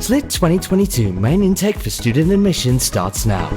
SLIT 2022 main intake for student admission starts now.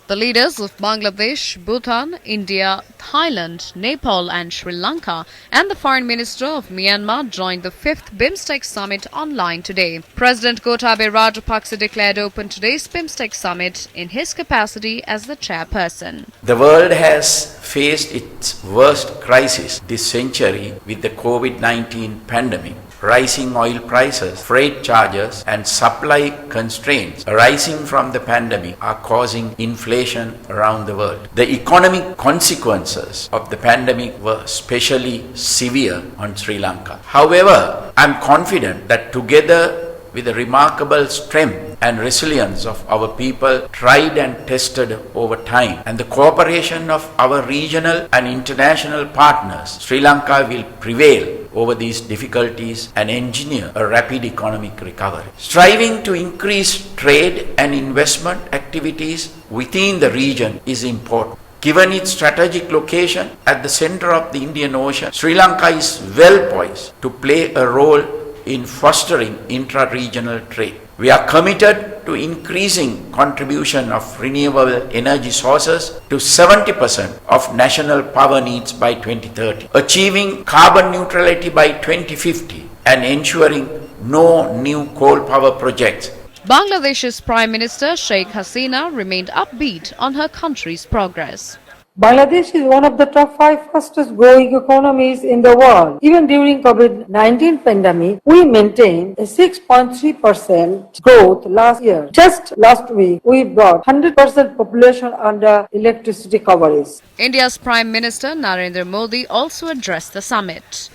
The leaders of Bangladesh, Bhutan, India, Thailand, Nepal and Sri Lanka and the Foreign Minister of Myanmar joined the 5th BIMSTEC summit online today. President Gotabaya Rajapaksa declared open today's BIMSTEC summit in his capacity as the chairperson. The world has faced its worst crisis this century with the COVID-19 pandemic. Rising oil prices, freight charges and supply constraints arising from the pandemic are causing inflation around the world. The economic consequences of the pandemic were especially severe on Sri Lanka. However, I am confident that together with the remarkable strength and resilience of our people, tried and tested over time, and the cooperation of our regional and international partners, Sri Lanka will prevail over these difficulties and engineer a rapid economic recovery. Striving to increase trade and investment activities within the region is important. Given its strategic location at the center of the Indian Ocean, Sri Lanka is well poised to play a role in fostering intra-regional trade. We are committed to increasing contribution of renewable energy sources to 70% of national power needs by 2030, achieving carbon neutrality by 2050 and ensuring no new coal power projects. Bangladesh's Prime Minister Sheikh Hasina remained upbeat on her country's progress. Bangladesh is one of the top 5 fastest growing economies in the world. Even during COVID-19 pandemic, we maintained a 6.3% growth last year. Just last week, we brought 100% population under electricity coverage. India's Prime Minister Narendra Modi also addressed the summit.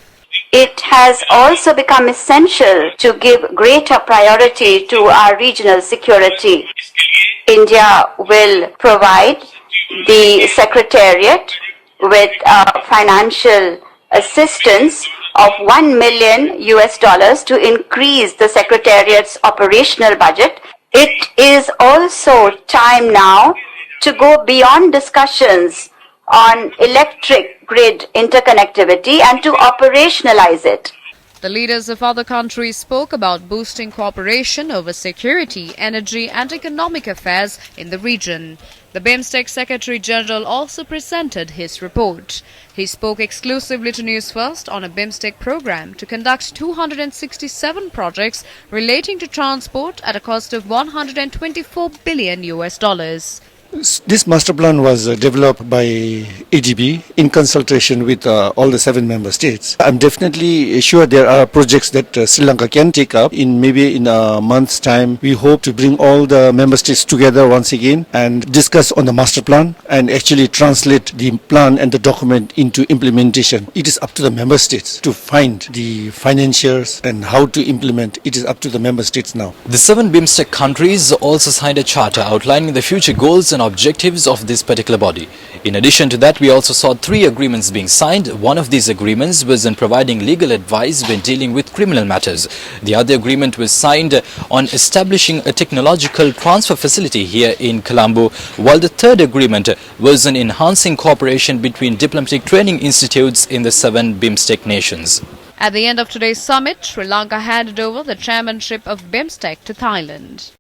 It has also become essential to give greater priority to our regional security. India will provide the Secretariat with financial assistance of $1 million to increase the Secretariat's operational budget. It is also time now to go beyond discussions on electric grid interconnectivity and to operationalize it. The leaders of other countries spoke about boosting cooperation over security, energy and economic affairs in the region. The BIMSTEC Secretary General also presented his report. He spoke exclusively to Newsfirst on a BIMSTEC program to conduct 267 projects relating to transport at a cost of $124 billion. This master plan was developed by ADB in consultation with all the 7 member states. I'm definitely sure there are projects that Sri Lanka can take up maybe in a month's time. We hope to bring all the member states together once again and discuss on the master plan and actually translate the plan and the document into implementation. It is up to the member states to find the financiers and how to implement. It is up to the member states now. The 7 BIMSTEC countries also signed a charter outlining the future goals and objectives of this particular body. In addition to that, we also saw 3 agreements being signed. One of these agreements was in providing legal advice when dealing with criminal matters. The other agreement was signed on establishing a technological transfer facility here in Colombo, while the third agreement was on enhancing cooperation between diplomatic training institutes in the 7 BIMSTEC nations. At the end of today's summit, Sri Lanka handed over the chairmanship of BIMSTEC to Thailand.